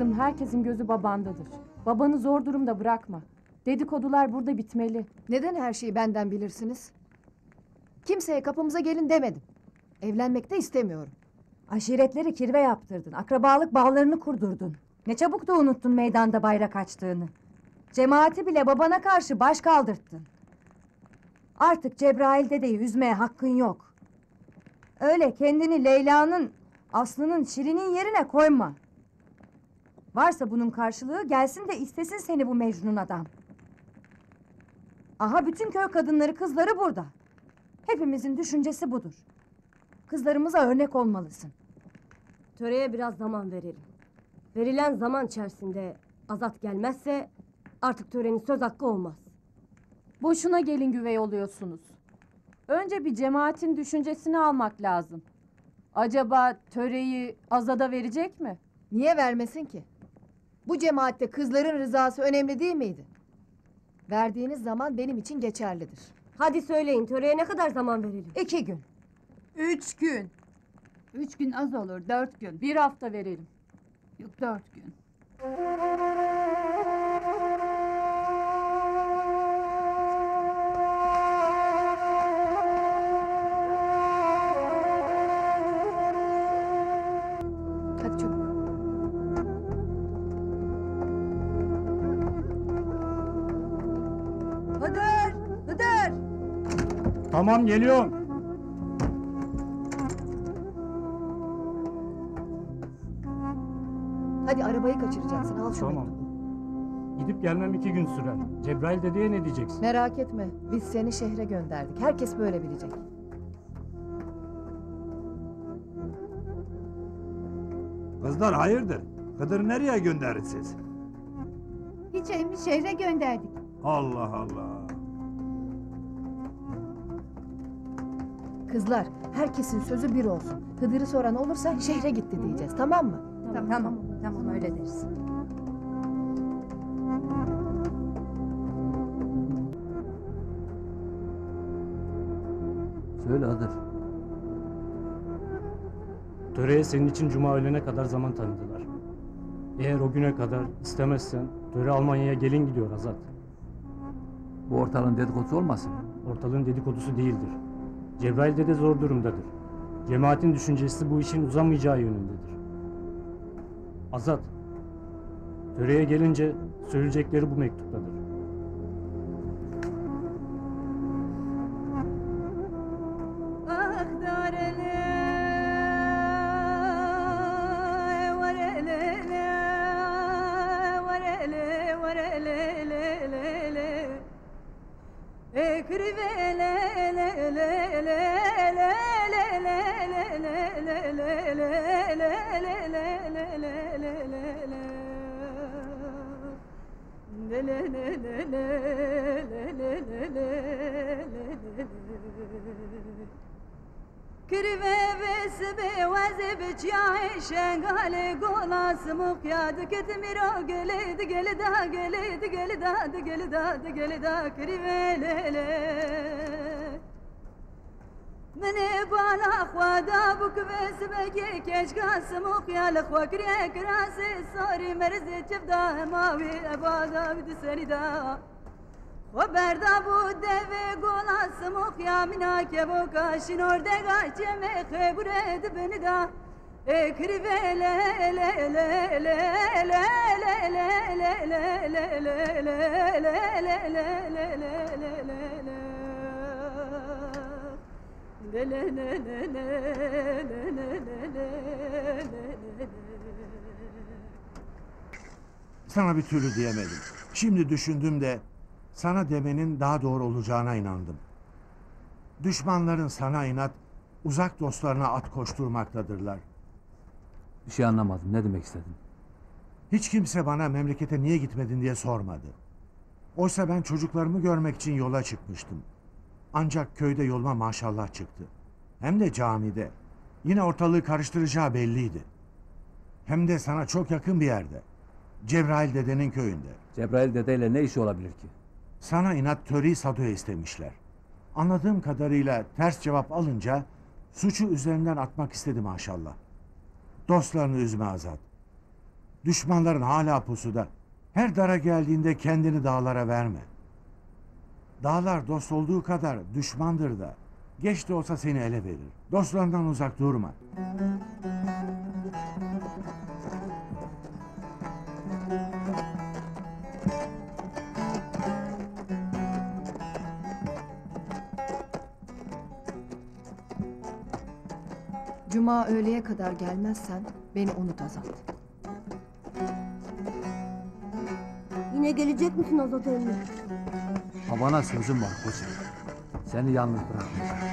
Kızım, herkesin gözü babandadır. Babanı zor durumda bırakma. Dedikodular burada bitmeli. Neden her şeyi benden bilirsiniz? Kimseye kapımıza gelin demedim. Evlenmek de istemiyorum. Aşiretleri kirve yaptırdın. Akrabalık bağlarını kurdurdun. Ne çabuk da unuttun meydanda bayrak açtığını. Cemaati bile babana karşı baş kaldırttın. Artık Cebrail dedeyi üzmeye hakkın yok. Öyle kendini Leyla'nın, Aslı'nın, Şirin'in yerine koyma. Varsa bunun karşılığı gelsin de istesin seni bu Mecnun adam. Aha bütün köy kadınları, kızları burada. Hepimizin düşüncesi budur. Kızlarımıza örnek olmalısın. Töreye biraz zaman verelim. Verilen zaman içerisinde Azat gelmezse artık törenin söz hakkı olmaz. Boşuna gelin güvey oluyorsunuz. Önce bir cemaatin düşüncesini almak lazım. Acaba töreyi Azad'a verecek mi? Niye vermesin ki? Bu cemaatte kızların rızası önemli değil miydi? Verdiğiniz zaman benim için geçerlidir. Hadi söyleyin, töreye ne kadar zaman verelim? 2 gün. 3 gün. 3 gün az olur, 4 gün. Bir hafta verelim. Yok, 4 gün. Hadi çabuk. Hıdır! Hıdır! Tamam, geliyorum. Hadi arabayı kaçıracaksın. Al şu Tamam. mektubu. Gidip gelmem 2 gün sürer. Cebrail dedeye ne diyeceksin? Merak etme. Biz seni şehre gönderdik. Herkes böyle bilecek. Kızlar hayırdır? Kıdır'ı nereye gönderirsiniz? Hiç emmi şehre gönderdik. Allah Allah. Kızlar, herkesin sözü bir olsun. Hıdır'ı soran olursa şehre gitti diyeceğiz. Tamam mı? Tamam öyle deriz. Söyle Hıdır. Töreye senin için cuma öğlene kadar zaman tanıdılar. Eğer o güne kadar istemezsen töre Almanya'ya gelin gidiyor Azat. Bu ortalığın dedikodusu olmasın? Ortalığın dedikodusu değildir. Cebrail dede zor durumdadır. Cemaatin düşüncesi bu işin uzamayacağı yönündedir. Azat, töreye gelince söyleyecekleri bu mektuptadır. Kirve vesbe vazib çay şengale golas mukyad ketmiro gelid gelida gelid gelida gelida gelida kirve lele Mene bana khwada buk vesbe ke keşkas mukyal khwakriye krase sari merze çevda mavi abada vid serida Berda bu deve golas muhya mina ke bu kaşin orde gaçe me khebure beni da ekrive le le le le le le le le le le le le le le le Sana bir türlü diyemedim. Şimdi düşündüm de sana demenin daha doğru olacağına inandım. Düşmanların sana inat, uzak dostlarına at koşturmaktadırlar. Bir şey anlamadım. Ne demek istedin? Hiç kimse bana memlekete niye gitmedin diye sormadı. Oysa ben çocuklarımı görmek için yola çıkmıştım. Ancak köyde yoluma maşallah çıktı. Hem de camide. Yine ortalığı karıştıracağı belliydi. Hem de sana çok yakın bir yerde. Cebrail dedenin köyünde. Cebrail dedeyle ne işi olabilir ki? Sana inat töreyi Sado'ya istemişler. Anladığım kadarıyla ters cevap alınca suçu üzerinden atmak istedi maşallah. Dostlarını üzme Azat. Düşmanların hala pusuda. Her dara geldiğinde kendini dağlara verme. Dağlar dost olduğu kadar düşmandır da. Geç de olsa seni ele verir. Dostlarından uzak durma. Cuma öğleye kadar gelmezsen beni unut Azat. Yine gelecek misin Azat emmi? Babana sözüm var Koçer. Seni yalnız bırakmayacağım.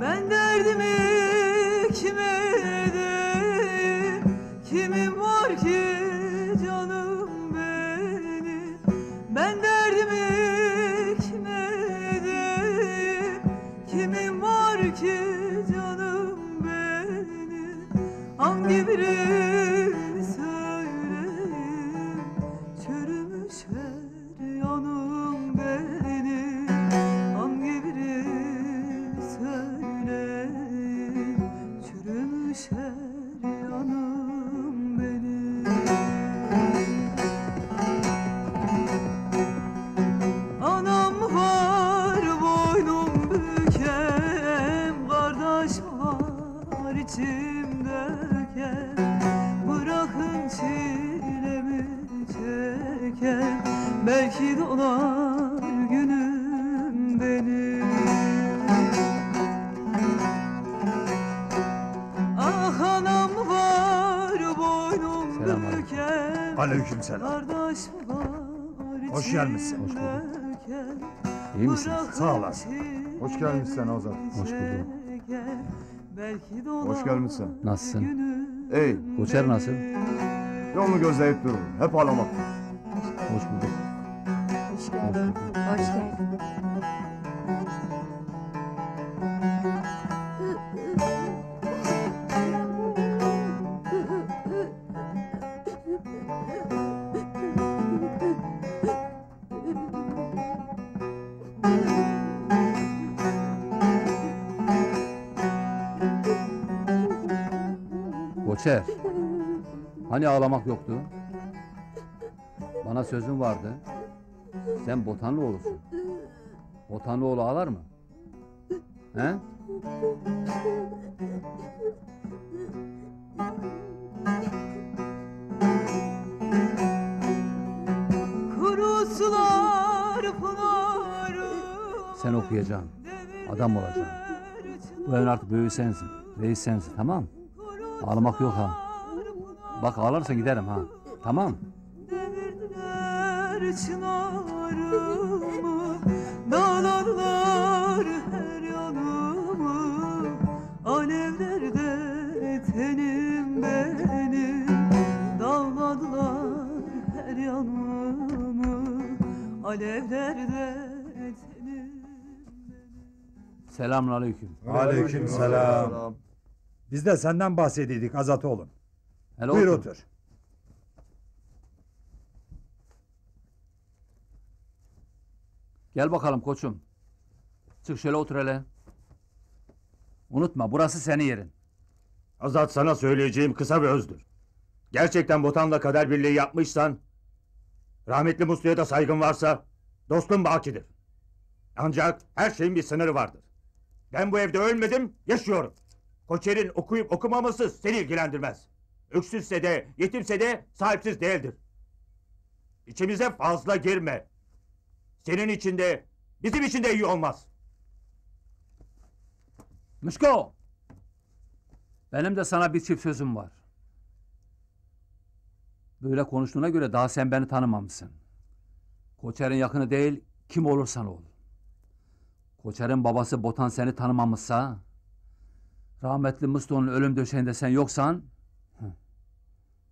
Ben derdimi kime edeyim? Kimim var ki canım benim? Ben derdimi kime edeyim? Kimim var ki canım benim? Hangi birini söyleyeyim? Çürümüş her yanım benim. Hangi birini söyleyeyim? Çürümüş her yanım benim. Anam var boynum bükem, kardeş var içimdeyken, bırakın çilemi çeken, belki dolar günüm benim. Ah anam var boynum Selamünaleyküm. büken, Aleykümselam. kardeş var Hoş gelmişsin. Hoş bulduk. içimdeyken, İyi misiniz? Sağ olasın. Hoş gelmişsin Ozan. Hoş bulduk. Hoş gelmişsin. Nasılsın? Ey, Koçer nasıl? yolunu gözleyip durun. Hep ağlamak. Hoş bulduk. Hoş geldin. Hoş geldin. Koçer. Hani ağlamak yoktu? Bana sözün vardı. Sen Botanlıoğlu'sun. Botanlıoğlu ağlar mı? He? Kuru sular pınarı. Sen okuyacaksın. Adam olacaksın. Bu evin artık büyüğü sensin. Reis sensin, tamam? Ağlamak yok ha. Bak ağlarsan giderim ha. Tamam. Devirdiler çınarımı, dağladılar her yanımı, alevlerde tenim benim, dağladılar her yanımı, alevlerde tenim. Selamünaleyküm. Aleykümselam. Biz de senden bahsediydik Azat oğlum. Hele Buyur otur. otur. Gel bakalım koçum. Çık şöyle otur hele. Unutma burası senin yerin. Azat, sana söyleyeceğim kısa ve özdür. Gerçekten Botan'la kader birliği yapmışsan, rahmetli Muslu'ya da saygın varsa, dostum bakidir. Ancak her şeyin bir sınırı vardır. Ben bu evde ölmedim, yaşıyorum. Koçer'in okuyup okumaması seni ilgilendirmez. Öksüzse de, yetimse de sahipsiz değildir. İçimize fazla girme. Senin için de, bizim için de iyi olmaz. Mışko! Benim de sana bir çift sözüm var. Böyle konuştuğuna göre daha sen beni tanımamışsın. Koçer'in yakını değil, kim olursan ol. Koçer'in babası Botan seni tanımamışsa, rahmetli Musto'nun ölüm döşeğinde sen yoksan,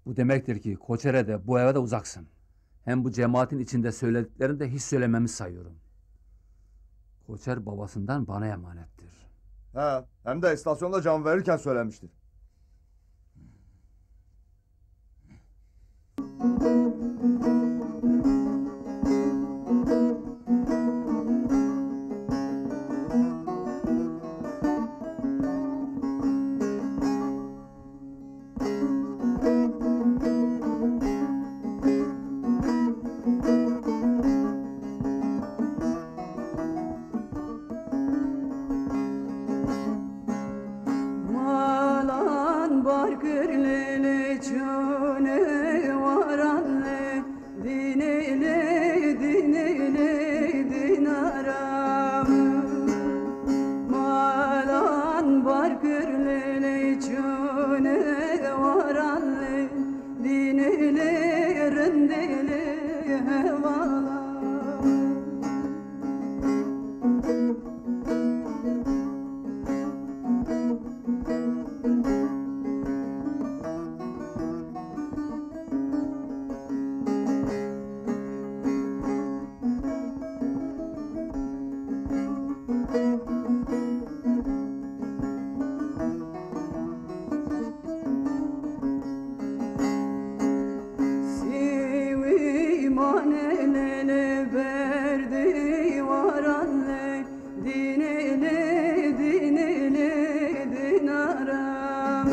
bu demektir ki Koçer'e de bu eve de uzaksın. Hem bu cemaatin içinde söylediklerini de hiç söylememiz sayıyorum. Koçer babasından bana emanettir. He, hem de istasyonda can verirken söylemiştir. Malan barkırlele çöne varanle dinele dinaram. Malan barkırlele çöne varanle dinele rendele hevala. Sivi manelele verdi varanle dinele dinaram.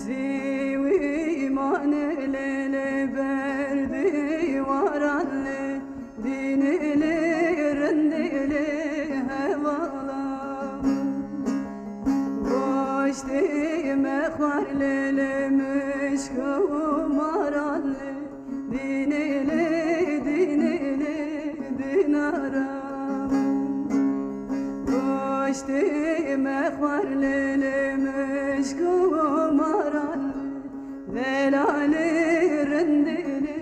Sivi manelele verdi varanle dinele rendele hevala. Başti mekharlele meşku maralle dinele dinaram. Başti mekharlele meşku maralle velale rendele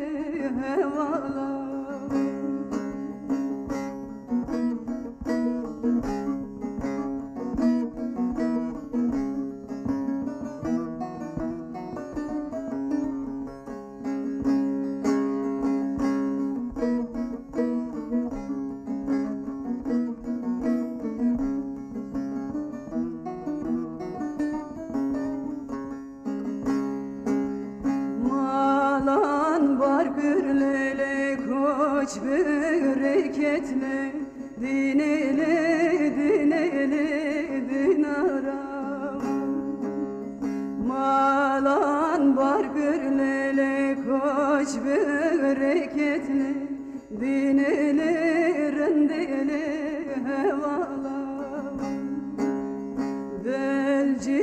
hevala. Malan barkırlele koç bereketle dinele dinaram. Malan barkırlele koç bereketle dinele rendele hevala. Delci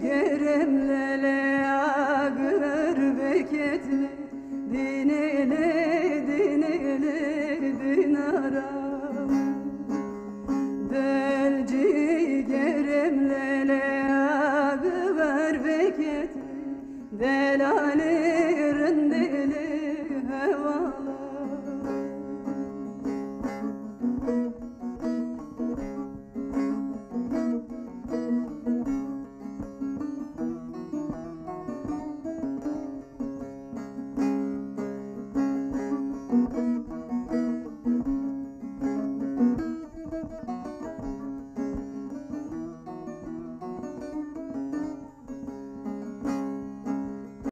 geremlele ağır beketle dinele dinaram. Delci geremlele ağır beketle delale rendele hevala.